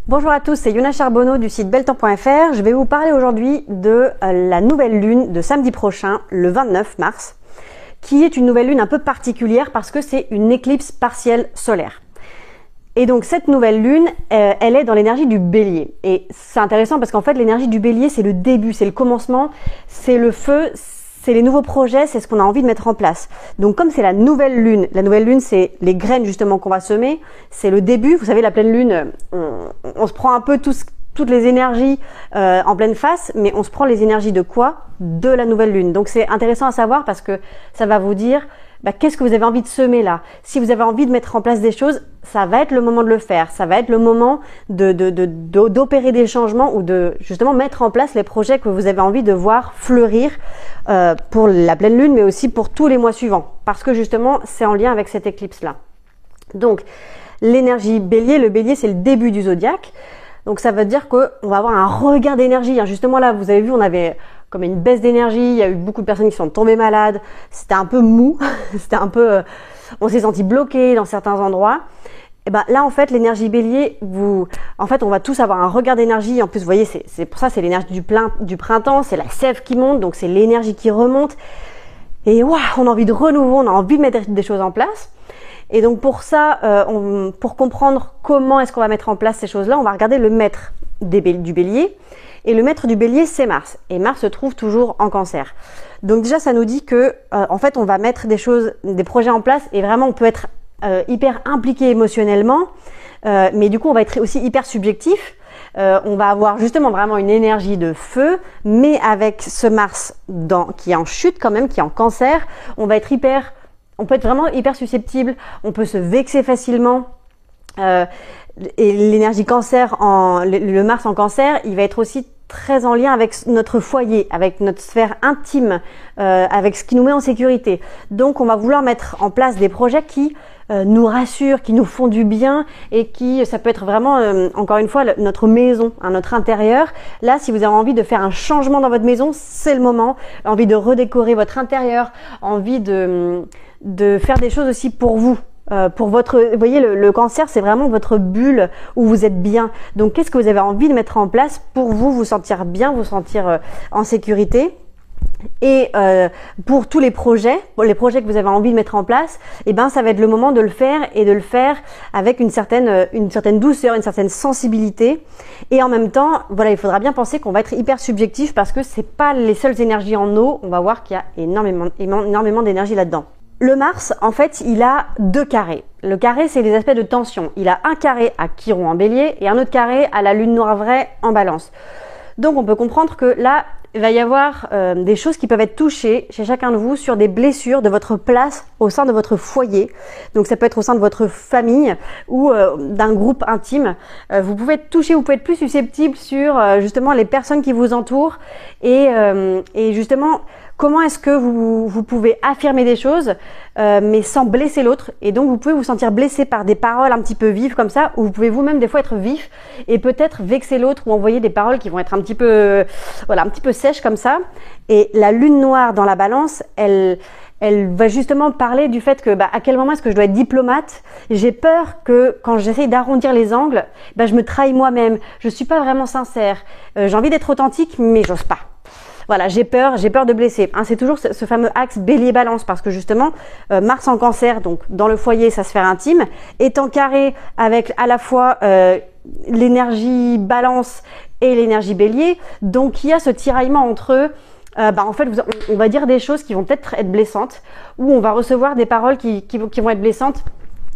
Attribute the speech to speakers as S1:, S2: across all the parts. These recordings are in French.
S1: Bonjour à tous, c'est Yona Charbonneau du site belletemps.fr. Je vais vous parler aujourd'hui de la nouvelle lune de samedi prochain, le 29 mars, qui est une nouvelle lune un peu particulière parce que c'est une éclipse partielle solaire. Et donc cette nouvelle lune, elle est dans l'énergie du bélier. Et c'est intéressant parce qu'en fait l'énergie du bélier, c'est le début, c'est le commencement, c'est le feu, c'est les nouveaux projets, c'est ce qu'on a envie de mettre en place. Donc comme c'est la nouvelle lune c'est les graines justement qu'on va semer, c'est le début. Vous savez, la pleine lune, on se prend un peu toutes les énergies en pleine face, mais on se prend les énergies de quoi? De la nouvelle lune. Donc c'est intéressant à savoir parce que ça va vous dire qu'est-ce que vous avez envie de semer là. Si vous avez envie de mettre en place des choses, ça va être le moment de le faire. Ça va être le moment d'opérer des changements ou de justement mettre en place les projets que vous avez envie de voir fleurir pour la pleine lune, mais aussi pour tous les mois suivants. Parce que justement, c'est en lien avec cette éclipse-là. Donc, l'énergie bélier, le bélier, c'est le début du zodiaque. Donc, ça veut dire qu'on va avoir un regain d'énergie. Justement là, vous avez vu, on avait comme une baisse d'énergie, il y a eu beaucoup de personnes qui sont tombées malades, c'était un peu mou, c'était un peu, on s'est senti bloqué dans certains endroits. Et ben là en fait l'énergie bélier, en fait on va tous avoir un regain d'énergie. En plus vous voyez, c'est pour ça c'est l'énergie du printemps, c'est la sève qui monte, donc c'est l'énergie qui remonte. Et waouh, on a envie de renouveau, on a envie de mettre des choses en place. Et donc pour ça, pour comprendre comment est-ce qu'on va mettre en place ces choses-là, on va regarder le maître du bélier. Et le maître du bélier, c'est Mars. Et Mars se trouve toujours en Cancer. Donc déjà, ça nous dit que, en fait, on va mettre des projets en place et vraiment, on peut être hyper impliqué émotionnellement, mais du coup, on va être aussi hyper subjectif. On va avoir justement vraiment une énergie de feu, mais avec ce Mars qui est en chute quand même, qui est en Cancer, on peut être vraiment hyper susceptible. On peut se vexer facilement. Et l'énergie Cancer, le Mars en Cancer, il va être aussi très en lien avec notre foyer, avec notre sphère intime, avec ce qui nous met en sécurité. Donc on va vouloir mettre en place des projets qui nous rassurent, qui nous font du bien et ça peut être vraiment, encore une fois, notre maison, notre intérieur. Là, si vous avez envie de faire un changement dans votre maison, c'est le moment. Envie de redécorer votre intérieur, envie de faire des choses aussi pour vous. Vous voyez, le Cancer, c'est vraiment votre bulle où vous êtes bien. Donc, qu'est-ce que vous avez envie de mettre en place pour vous sentir bien, vous sentir en sécurité? Et pour tous les projets que vous avez envie de mettre en place, ça va être le moment de le faire et de le faire avec une certaine douceur, une certaine sensibilité. Et en même temps, voilà, il faudra bien penser qu'on va être hyper subjectif parce que c'est pas les seules énergies en eau. On va voir qu'il y a énormément d'énergie là-dedans. Le Mars, en fait, il a deux carrés. Le carré, c'est les aspects de tension. Il a un carré à Chiron en bélier et un autre carré à la lune noire vraie en balance. Donc, on peut comprendre que là, il va y avoir des choses qui peuvent être touchées chez chacun de vous sur des blessures de votre place au sein de votre foyer. Donc, ça peut être au sein de votre famille ou d'un groupe intime. Vous pouvez être touché, vous pouvez être plus susceptible sur justement les personnes qui vous entourent et justement comment est-ce que vous pouvez affirmer des choses mais sans blesser l'autre. Et donc, vous pouvez vous sentir blessé par des paroles un petit peu vives comme ça, ou vous pouvez vous-même des fois être vif et peut-être vexer l'autre ou envoyer des paroles qui vont être un petit peu sèches comme ça. Et la lune noire dans la balance, elle va justement parler du fait que à quel moment est-ce que je dois être diplomate. J'ai peur que quand j'essaye d'arrondir les angles, je me trahis moi-même. Je suis pas vraiment sincère. J'ai envie d'être authentique, mais j'ose pas. Voilà, j'ai peur de blesser. C'est toujours ce fameux axe bélier-balance parce que justement, Mars en Cancer, donc dans le foyer, sa sphère intime, est en carré avec à la fois l'énergie balance et l'énergie bélier. Donc, il y a ce tiraillement entre eux. En fait, on va dire des choses qui vont peut-être être blessantes ou on va recevoir des paroles qui vont être blessantes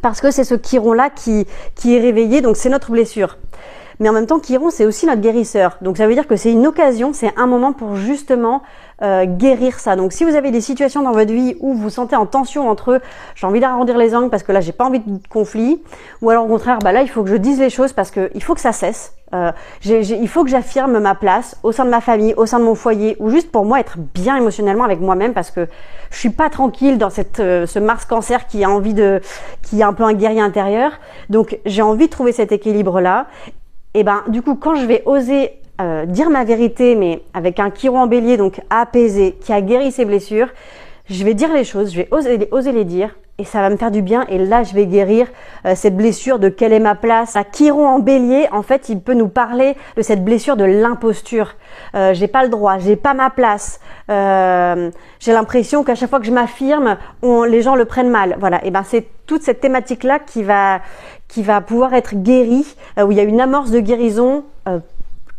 S1: parce que c'est ce Chiron-là qui est réveillé, donc c'est notre blessure. Mais en même temps, Chiron, c'est aussi notre guérisseur. Donc, ça veut dire que c'est une occasion, c'est un moment pour justement guérir ça. Donc, si vous avez des situations dans votre vie où vous vous sentez en tension entre j'ai envie d'arrondir les angles parce que là, j'ai pas envie de conflit, ou alors au contraire, là, il faut que je dise les choses parce que il faut que ça cesse. Il faut que j'affirme ma place au sein de ma famille, au sein de mon foyer, ou juste pour moi être bien émotionnellement avec moi-même parce que je suis pas tranquille dans ce Mars Cancer qui a un peu un guerrier intérieur. Donc, j'ai envie de trouver cet équilibre-là. Et du coup, quand je vais oser dire ma vérité, mais avec un Chiron en bélier, donc apaisé, qui a guéri ses blessures, je vais dire les choses, je vais oser les dire, et ça va me faire du bien et là je vais guérir cette blessure de quelle est ma place. Chiron en Bélier, en fait, il peut nous parler de cette blessure de l'imposture. J'ai pas le droit, j'ai pas ma place. J'ai l'impression qu'à chaque fois que je m'affirme, les gens le prennent mal. Voilà, et ben c'est toute cette thématique là qui va pouvoir être guérie, où il y a une amorce de guérison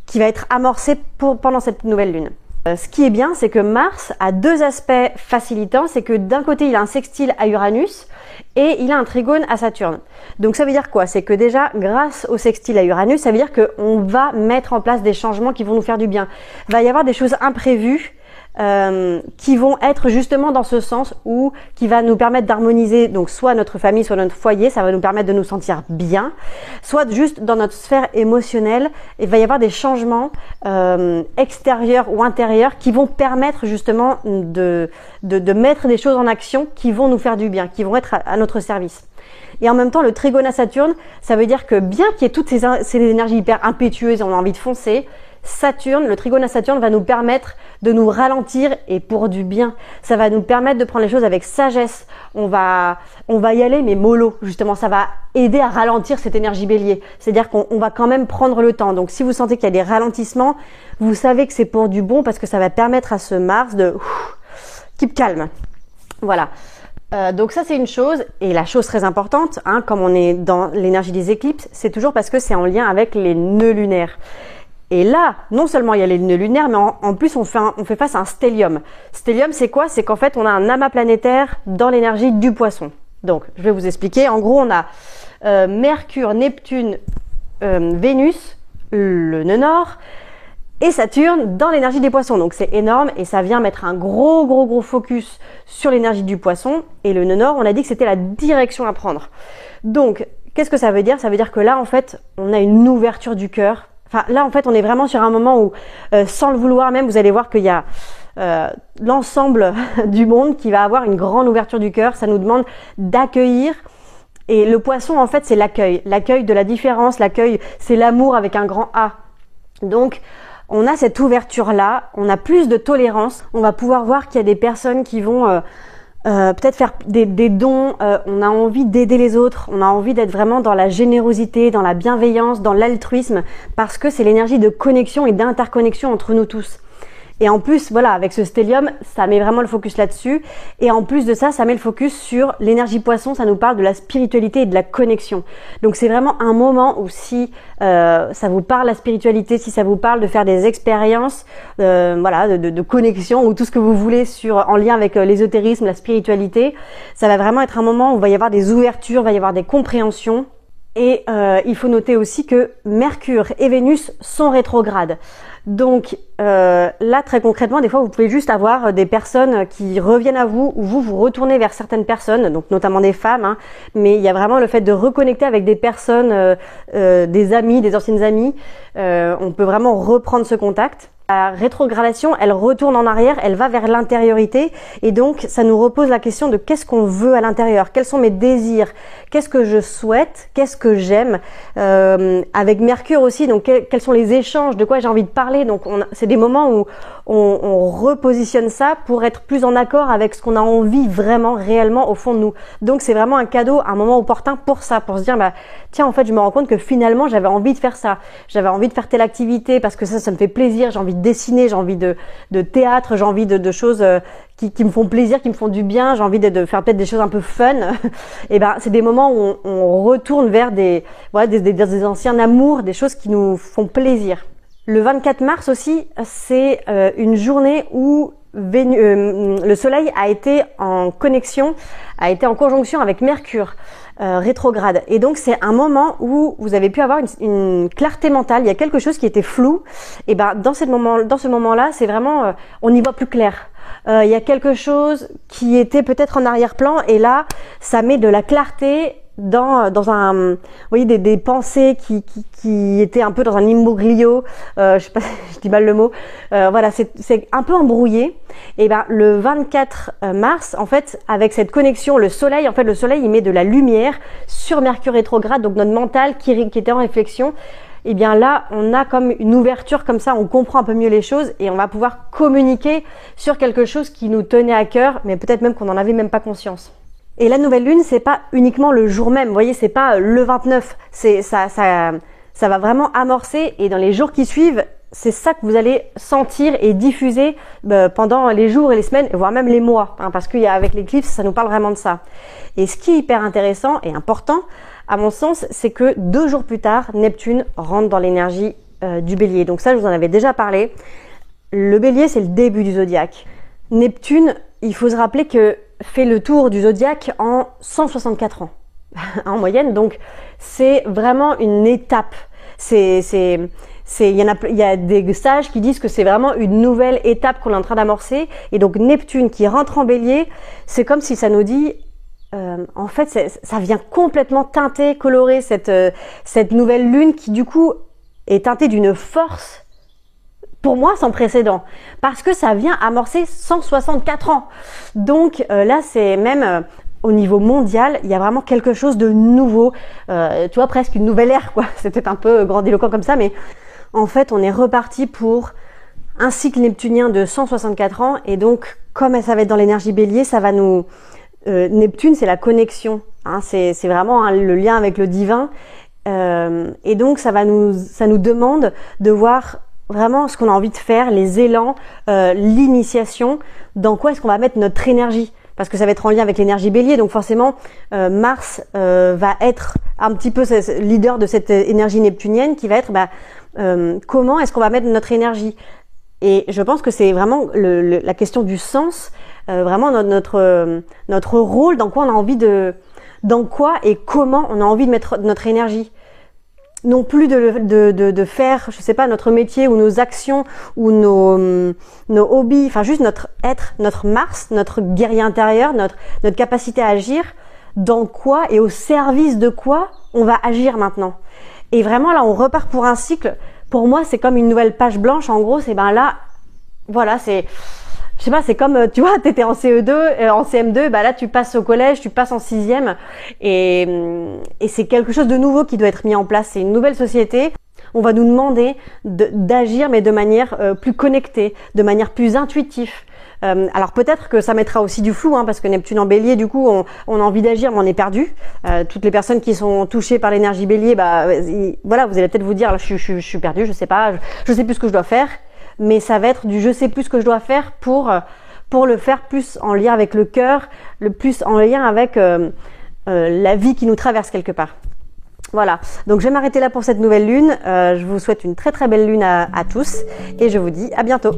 S1: qui va être amorcée pendant cette nouvelle lune. Ce qui est bien, c'est que Mars a deux aspects facilitants. C'est que d'un côté, il a un sextile à Uranus et il a un trigone à Saturne. Donc ça veut dire quoi? C'est que déjà, grâce au sextile à Uranus, ça veut dire qu'on va mettre en place des changements qui vont nous faire du bien. Il va y avoir des choses imprévues qui vont être justement dans ce sens où qui va nous permettre d'harmoniser donc soit notre famille, soit notre foyer, ça va nous permettre de nous sentir bien, soit juste dans notre sphère émotionnelle, il va y avoir des changements extérieurs ou intérieurs qui vont permettre justement de mettre des choses en action qui vont nous faire du bien, qui vont être à notre service. Et en même temps, le trigone à Saturne, ça veut dire que bien qu'il y ait toutes ces énergies hyper impétueuses, on a envie de foncer, Saturne, le trigone à Saturne va nous permettre de nous ralentir et pour du bien. Ça va nous permettre de prendre les choses avec sagesse. On va y aller mais mollo, justement. Ça va aider à ralentir cette énergie Bélier. C'est-à-dire qu'on va quand même prendre le temps. Donc si vous sentez qu'il y a des ralentissements, vous savez que c'est pour du bon parce que ça va permettre à ce Mars de keep calme. Voilà. Donc ça c'est une chose, et la chose très importante, comme on est dans l'énergie des éclipses, c'est toujours parce que c'est en lien avec les nœuds lunaires. Et là, non seulement il y a les nœuds lunaires, mais en plus on fait face à un stellium. Stellium, c'est quoi? C'est qu'en fait on a un amas planétaire dans l'énergie du Poisson. Donc je vais vous expliquer. En gros, on a Mercure, Neptune, Vénus, le nœud nord, et Saturne dans l'énergie des Poissons. Donc c'est énorme et ça vient mettre un gros focus sur l'énergie du Poisson. Et le nœud nord, on a dit que c'était la direction à prendre. Donc qu'est-ce que ça veut dire? Ça veut dire que là en fait on a une ouverture du cœur. Enfin, là, en fait, on est vraiment sur un moment où, sans le vouloir même, vous allez voir qu'il y a l'ensemble du monde qui va avoir une grande ouverture du cœur. Ça nous demande d'accueillir. Et le Poisson, en fait, c'est l'accueil. L'accueil de la différence. L'accueil, c'est l'amour avec un grand A. Donc, on a cette ouverture-là. On a plus de tolérance. On va pouvoir voir qu'il y a des personnes qui vont... peut-être faire des dons, on a envie d'aider les autres, on a envie d'être vraiment dans la générosité, dans la bienveillance, dans l'altruisme, parce que c'est l'énergie de connexion et d'interconnexion entre nous tous. Et en plus, voilà, avec ce stellium, ça met vraiment le focus là-dessus. Et en plus de ça, ça met le focus sur l'énergie Poisson. Ça nous parle de la spiritualité et de la connexion. Donc c'est vraiment un moment où si ça vous parle la spiritualité, si ça vous parle de faire des expériences, voilà, de connexion ou tout ce que vous voulez en lien avec l'ésotérisme, la spiritualité, ça va vraiment être un moment où il va y avoir des ouvertures, il va y avoir des compréhensions. Et il faut noter aussi que Mercure et Vénus sont rétrogrades. Donc là, très concrètement, des fois, vous pouvez juste avoir des personnes qui reviennent à vous ou vous retournez vers certaines personnes, donc notamment des femmes. Mais il y a vraiment le fait de reconnecter avec des personnes, des amis, des anciennes amies. On peut vraiment reprendre ce contact. La rétrogradation, elle retourne en arrière, elle va vers l'intériorité et donc ça nous repose la question de qu'est-ce qu'on veut à l'intérieur, quels sont mes désirs, qu'est-ce que je souhaite, qu'est-ce que j'aime. Avec Mercure aussi, donc quels sont les échanges, de quoi j'ai envie de parler. Donc c'est des moments où on repositionne ça pour être plus en accord avec ce qu'on a envie vraiment, réellement au fond de nous. Donc c'est vraiment un cadeau, un moment opportun pour ça, pour se dire tiens, en fait je me rends compte que finalement j'avais envie de faire ça, j'avais envie de faire telle activité parce que ça me fait plaisir, j'ai envie de dessiner, j'ai envie de théâtre, j'ai envie de choses qui me font plaisir, qui me font du bien, j'ai envie de faire peut-être des choses un peu fun. Et c'est des moments où on retourne vers des anciens amours, des choses qui nous font plaisir. Le 24 mars aussi, c'est une journée où le Soleil a été en conjonction avec Mercure rétrograde. Et donc c'est un moment où vous avez pu avoir une clarté mentale. Il y a quelque chose qui était flou. Et dans ce moment-là, c'est vraiment on y voit plus clair. Il y a quelque chose qui était peut-être en arrière-plan et là, ça met de la clarté dans vous voyez, des pensées qui étaient un peu dans un imbroglio, je sais pas, je dis mal le mot, voilà, c'est un peu embrouillé. Et le 24 mars, en fait, avec cette connexion, le soleil, il met de la lumière sur Mercure rétrograde, donc notre mental qui était en réflexion. Et bien là, on a comme une ouverture comme ça, on comprend un peu mieux les choses et on va pouvoir communiquer sur quelque chose qui nous tenait à cœur, mais peut-être même qu'on n'en avait même pas conscience. Et la nouvelle lune, c'est pas uniquement le jour même. Vous voyez, c'est pas le 29. Ça va vraiment amorcer et dans les jours qui suivent, c'est ça que vous allez sentir et diffuser pendant les jours et les semaines, voire même les mois, hein, parce qu'avec l'éclipse, ça nous parle vraiment de ça. Et ce qui est hyper intéressant et important, à mon sens, c'est que 2 jours plus tard, Neptune rentre dans l'énergie du Bélier. Donc ça, je vous en avais déjà parlé. Le Bélier, c'est le début du zodiaque. Neptune, il faut se rappeler que fait le tour du zodiaque en 164 ans en moyenne. Donc c'est vraiment une étape. Il y a des sages qui disent que c'est vraiment une nouvelle étape qu'on est en train d'amorcer. Et donc Neptune qui rentre en Bélier, c'est comme si ça nous dit, en fait, ça vient complètement teinter, colorer cette nouvelle lune qui du coup est teintée d'une force, pour moi, sans précédent, parce que ça vient amorcer 164 ans. Donc là, c'est même au niveau mondial, il y a vraiment quelque chose de nouveau, tu vois, presque une nouvelle ère, quoi. C'est peut-être un peu grandiloquent comme ça, mais en fait, on est reparti pour un cycle neptunien de 164 ans, et donc, comme ça va être dans l'énergie Bélier, ça va nous... Neptune, c'est la connexion, hein, c'est vraiment hein, le lien avec le divin, et donc ça nous demande de voir vraiment ce qu'on a envie de faire, les élans, l'initiation, dans quoi est-ce qu'on va mettre notre énergie, parce que ça va être en lien avec l'énergie Bélier, donc forcément Mars va être un petit peu leader de cette énergie neptunienne qui va être comment est-ce qu'on va mettre notre énergie. Et je pense que c'est vraiment la question du sens, vraiment notre rôle, dans quoi on a envie dans quoi et comment on a envie de mettre notre énergie. Non plus de faire, je sais pas, notre métier ou nos actions ou nos hobbies, enfin juste notre être, notre Mars, notre guerrier intérieur, notre capacité à agir, dans quoi et au service de quoi on va agir maintenant. Et vraiment là, on repart pour un cycle. Pour moi, c'est comme une nouvelle page blanche. En gros, c'est là, voilà, c'est, je sais pas, c'est comme, tu vois, t'étais en CE2, en CM2, là, tu passes au collège, tu passes en 6e, et c'est quelque chose de nouveau qui doit être mis en place. C'est une nouvelle société. On va nous demander d'agir, mais de manière plus connectée, de manière plus intuitive. Alors peut-être que ça mettra aussi du flou, hein, parce que Neptune en Bélier, du coup, on a envie d'agir, mais on est perdu. Toutes les personnes qui sont touchées par l'énergie Bélier, voilà, vous allez peut-être vous dire, là, je suis perdu, je sais pas, je sais plus ce que je dois faire. Mais ça va être du je sais plus ce que je dois faire pour le faire plus en lien avec le cœur, le plus en lien avec la vie qui nous traverse quelque part. Voilà, donc je vais m'arrêter là pour cette nouvelle lune. Je vous souhaite une très très belle lune à tous et je vous dis à bientôt.